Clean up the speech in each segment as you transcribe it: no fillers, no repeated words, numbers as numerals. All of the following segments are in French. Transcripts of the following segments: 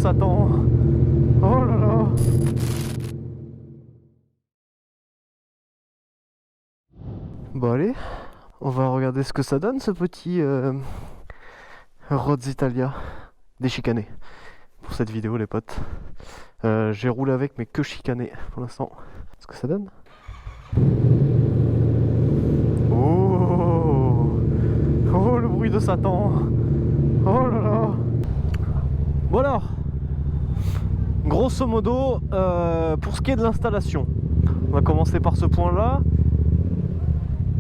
Satan. Oh là là. Bon allez, on va regarder ce que ça donne ce petit Roads Italia déchicané pour cette vidéo les potes. J'ai roulé avec mais que chicané pour l'instant. Ce que ça donne. Oh, oh le bruit de Satan. Oh là là. Bon alors, grosso modo, pour ce qui est de l'installation, on va commencer par ce point là.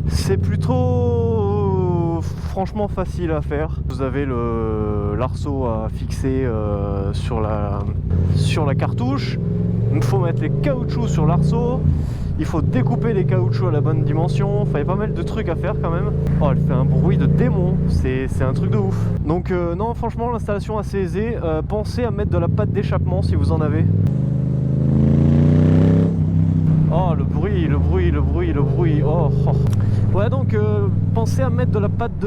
C'est plutôt franchement facile à faire. Vous avez l'arceau à fixer sur la cartouche. Il faut mettre les caoutchoucs sur l'arceau. Il faut découper les caoutchoucs à la bonne dimension. Enfin, il y a pas mal de trucs à faire quand même. Oh, elle fait un bruit de démon. C'est un truc de ouf. Donc non, franchement, l'installation assez aisée. Pensez à mettre de la pâte d'échappement si vous en avez. Oh, le bruit, le bruit, le bruit, le bruit. Oh, oh. Ouais, donc pensez à mettre de la pâte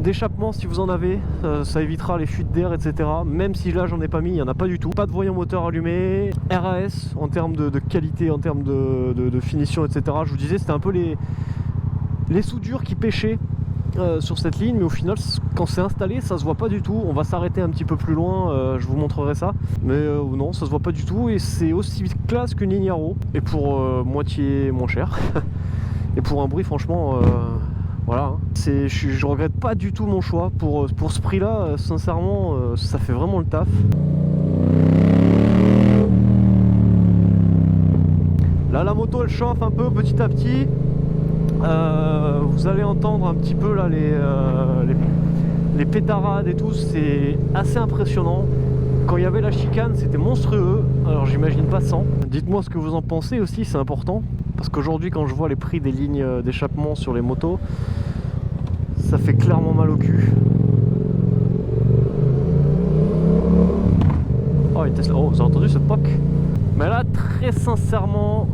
d'échappement si vous en avez. Ça évitera les fuites d'air, etc. Même si là, j'en ai pas mis, il n'y en a pas du tout. Pas de voyant moteur allumé. RAS en termes de qualité, en termes de finition, etc. Je vous disais, c'était un peu les soudures qui pêchaient sur cette ligne. Mais au final, quand c'est installé, ça se voit pas du tout. On va s'arrêter un petit peu plus loin, je vous montrerai ça. Mais non, ça se voit pas du tout. Et c'est aussi classe qu'une ligne Arrow. Et pour moitié moins cher. Et pour un bruit, franchement, voilà. Je regrette pas du tout mon choix. Pour ce prix-là, sincèrement, ça fait vraiment le taf. Là, la moto, elle chauffe un peu petit à petit. Vous allez entendre un petit peu là les pétarades et tout. C'est assez impressionnant. Quand il y avait la chicane, c'était monstrueux. Alors j'imagine pas 100. Dites-moi ce que vous en pensez aussi, c'est important. Parce qu'aujourd'hui, quand je vois les prix des lignes d'échappement sur les motos, ça fait clairement mal au cul. Oh, une Tesla. Oh, vous avez entendu ce poc? Mais là, très sincèrement,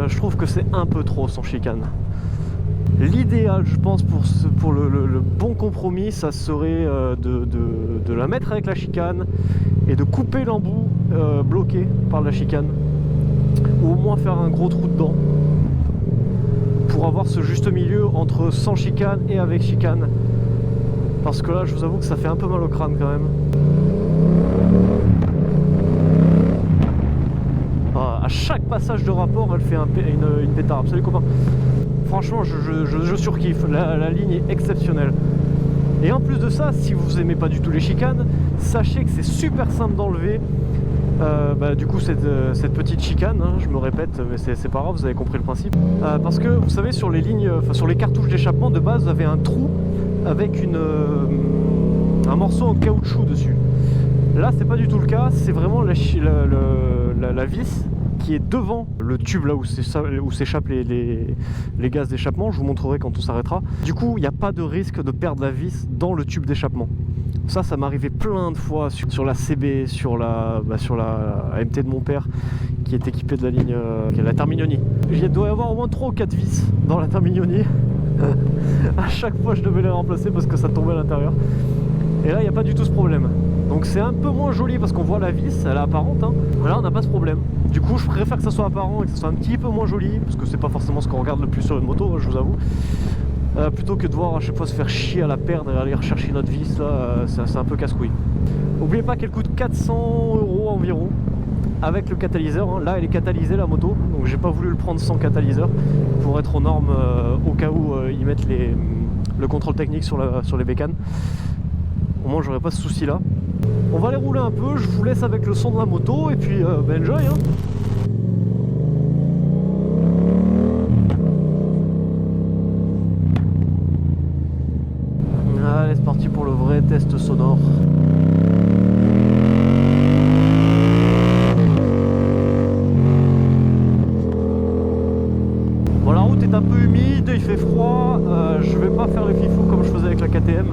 je trouve que c'est un peu trop sans chicane. L'idéal, je pense, pour le bon compromis, ça serait de la mettre avec la chicane et de couper l'embout bloqué par la chicane. Ou au moins faire un gros trou dedans pour avoir ce juste milieu entre sans chicane et avec chicane. Parce que là, je vous avoue que ça fait un peu mal au crâne quand même. À chaque passage de rapport, elle fait une pétarde. Salut copain. Franchement, je surkiffe. La ligne est exceptionnelle. Et en plus de ça, si vous aimez pas du tout les chicanes, sachez que c'est super simple d'enlever. Du coup cette petite chicane, hein, je me répète, mais c'est pas grave, vous avez compris le principe. Parce que vous savez, sur les lignes, sur les cartouches d'échappement de base, vous avez un trou avec un morceau en caoutchouc dessus. Là, c'est pas du tout le cas, c'est vraiment la vis qui est devant le tube là où s'échappent les gaz d'échappement. Je vous montrerai quand on s'arrêtera. Du coup, il n'y a pas de risque de perdre la vis dans le tube d'échappement. Ça m'arrivait plein de fois sur la CB, sur la AMT de mon père qui est équipée de la ligne, la Terminioni. Il doit y avoir au moins 3 ou 4 vis dans la Terminioni. À chaque fois je devais les remplacer parce que ça tombait à l'intérieur. Et là il n'y a pas du tout ce problème. Donc c'est un peu moins joli parce qu'on voit la vis, elle est apparente. Hein. Là on n'a pas ce problème. Du coup je préfère que ça soit apparent et que ça soit un petit peu moins joli, parce que c'est pas forcément ce qu'on regarde le plus sur une moto, je vous avoue. Plutôt que de voir à chaque fois se faire chier à la perdre et aller rechercher notre vis, là, c'est un peu casse-couille. N'oubliez pas qu'elle coûte 400 € environ avec le catalyseur. Hein. Là elle est catalysée la moto, donc j'ai pas voulu le prendre sans catalyseur pour être aux normes au cas où ils mettent le contrôle technique sur les bécanes. Au moins j'aurais pas ce souci là. On va aller rouler un peu, je vous laisse avec le son de la moto et puis enjoy hein. Allez, c'est parti pour le vrai test sonore. Bon, la route est un peu humide, il fait froid, je vais pas faire le fifou comme je faisais avec la KTM.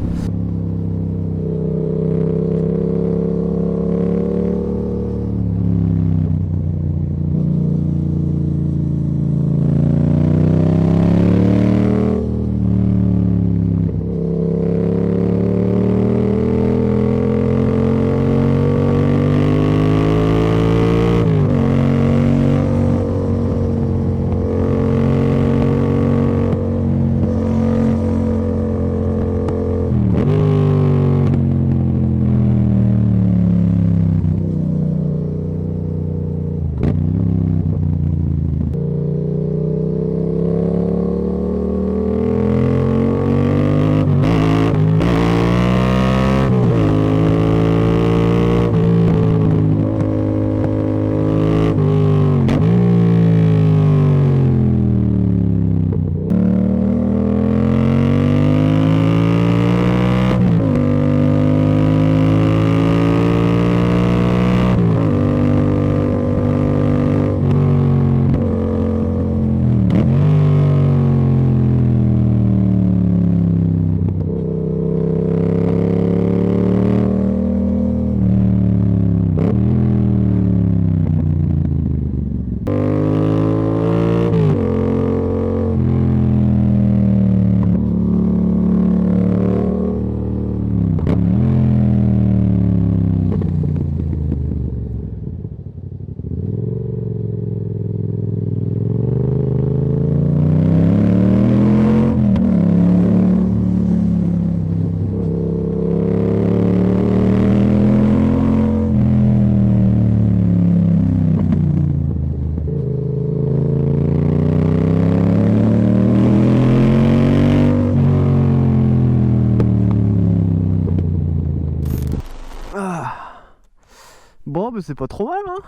Bon, mais c'est pas trop mal, hein.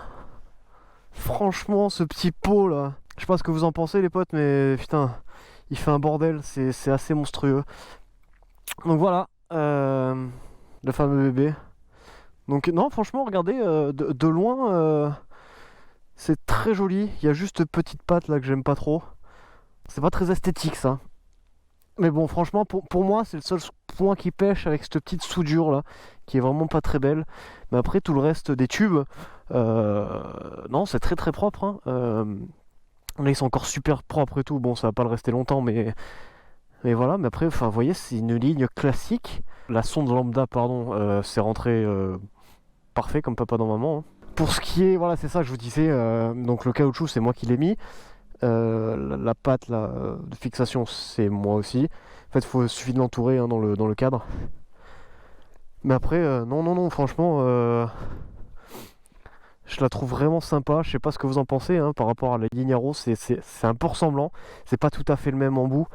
Franchement, ce petit pot là, je sais pas ce que vous en pensez les potes, mais putain, il fait un bordel, c'est assez monstrueux. Donc voilà, le fameux bébé. Donc non, franchement, regardez, de loin, c'est très joli. Il y a juste petite patte là que j'aime pas trop. C'est pas très esthétique ça. Mais bon, franchement, pour moi, c'est le seul point qui pêche avec cette petite soudure là, qui est vraiment pas très belle. Mais après, tout le reste des tubes, non, c'est très très propre, hein. Là, ils sont encore super propres et tout. Bon, ça va pas le rester longtemps, mais voilà. Mais après, enfin, vous voyez, c'est une ligne classique. La sonde lambda, pardon, c'est rentré parfait comme papa dans maman, hein. Pour ce qui est, voilà, c'est ça que je vous disais. Donc le caoutchouc, c'est moi qui l'ai mis. La patte là, de fixation, c'est moi aussi. En fait, il suffit de l'entourer, hein, dans le cadre. Mais après, non, franchement, je la trouve vraiment sympa. Je sais pas ce que vous en pensez, hein, par rapport à la ligne Arrow, c'est un peu ressemblant. C'est pas tout à fait le même embout,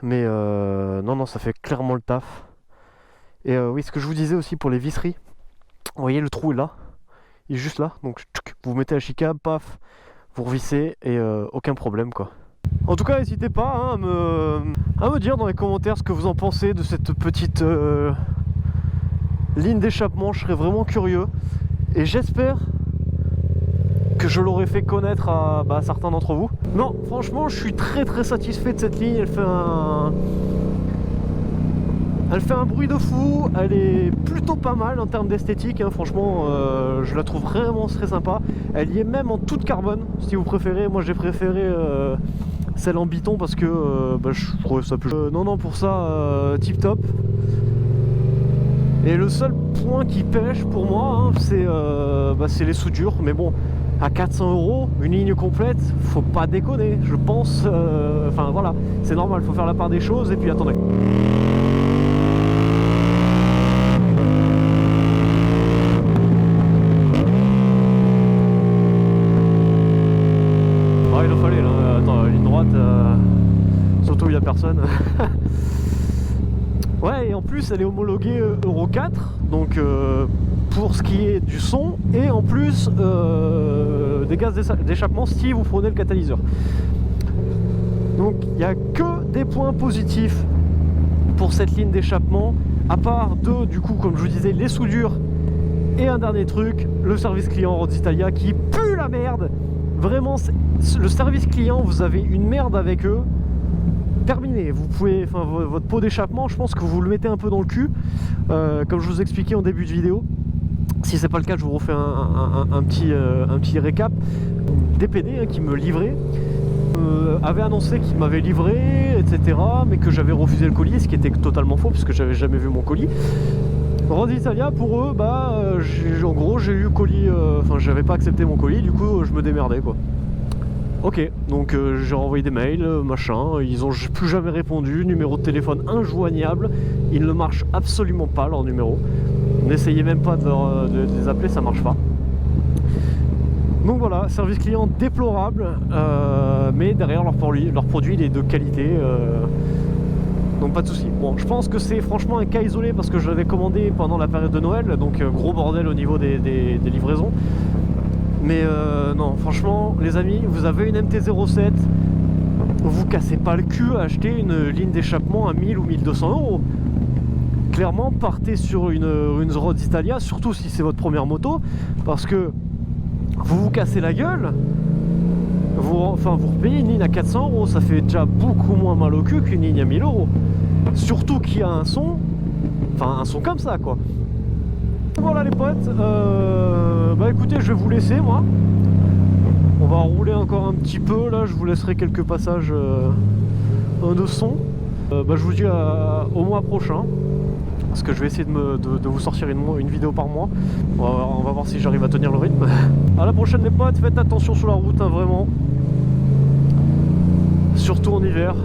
mais non, ça fait clairement le taf. Et oui, ce que je vous disais aussi pour les visseries, vous voyez, le trou est là, il est juste là, donc vous mettez la chicane, paf, vous revissez et aucun problème quoi. En tout cas, n'hésitez pas, hein, à me dire dans les commentaires ce que vous en pensez de cette petite ligne d'échappement. Je serais vraiment curieux et j'espère que je l'aurais fait connaître à certains d'entre vous. Non, franchement, je suis très très satisfait de cette ligne. Elle fait un bruit de fou, elle est plutôt pas mal en termes d'esthétique, hein. Franchement, je la trouve vraiment très sympa. Elle y est même en toute carbone, si vous préférez. Moi j'ai préféré celle en biton parce que je trouvais ça plus... non, pour ça, tip top. Et le seul point qui pêche pour moi, hein, c'est les soudures. Mais bon, à 400 €, une ligne complète, faut pas déconner, je pense. Enfin voilà, c'est normal, faut faire la part des choses. Et puis attendez. Il en fallait là, attends, ligne droite, surtout il n'y a personne. Ouais, et en plus elle est homologuée Euro 4, donc pour ce qui est du son, et en plus des gaz d'échappement si vous prenez le catalyseur. Donc il n'y a que des points positifs pour cette ligne d'échappement, à part du coup, comme je vous disais, les soudures, et un dernier truc, le service client Roads Italia qui pue la merde. Vraiment, le service client, vous avez une merde avec eux, terminé. Vous pouvez, enfin, votre pot d'échappement, je pense que vous le mettez un peu dans le cul, comme je vous expliquais en début de vidéo. Si c'est pas le cas, je vous refais un petit récap. DPD, hein, qui me livrait, avait annoncé qu'il m'avait livré, etc., mais que j'avais refusé le colis, ce qui était totalement faux puisque j'avais jamais vu mon colis. Roads Italia, pour eux, en gros j'ai eu colis, enfin j'avais pas accepté mon colis, du coup je me démerdais quoi. Ok, donc j'ai renvoyé des mails, machin, ils ont plus jamais répondu, numéro de téléphone injoignable, il ne marche absolument pas leur numéro. N'essayez même pas de les appeler, ça marche pas. Donc voilà, service client déplorable, mais derrière leur produit il est de qualité. Donc pas de soucis. Bon, je pense que c'est franchement un cas isolé parce que je l'avais commandé pendant la période de Noël, donc gros bordel au niveau des livraisons. Mais non, franchement, les amis, vous avez une MT-07, vous cassez pas le cul à acheter une ligne d'échappement à 1000 ou 1200 €. Clairement, partez sur une Roads Italia, surtout si c'est votre première moto, parce que vous cassez la gueule. Vous repayez une ligne à 400 €, ça fait déjà beaucoup moins mal au cul qu'une ligne à 1000 €. Surtout qu'il y a un son comme ça quoi. Voilà les potes, écoutez, je vais vous laisser moi. On va rouler encore un petit peu là, je vous laisserai quelques passages de son. Je vous dis au mois prochain. Parce que je vais essayer de vous sortir une vidéo par mois. On va voir si j'arrive à tenir le rythme. À la prochaine les potes, faites attention sur la route, hein, vraiment. Surtout en hiver.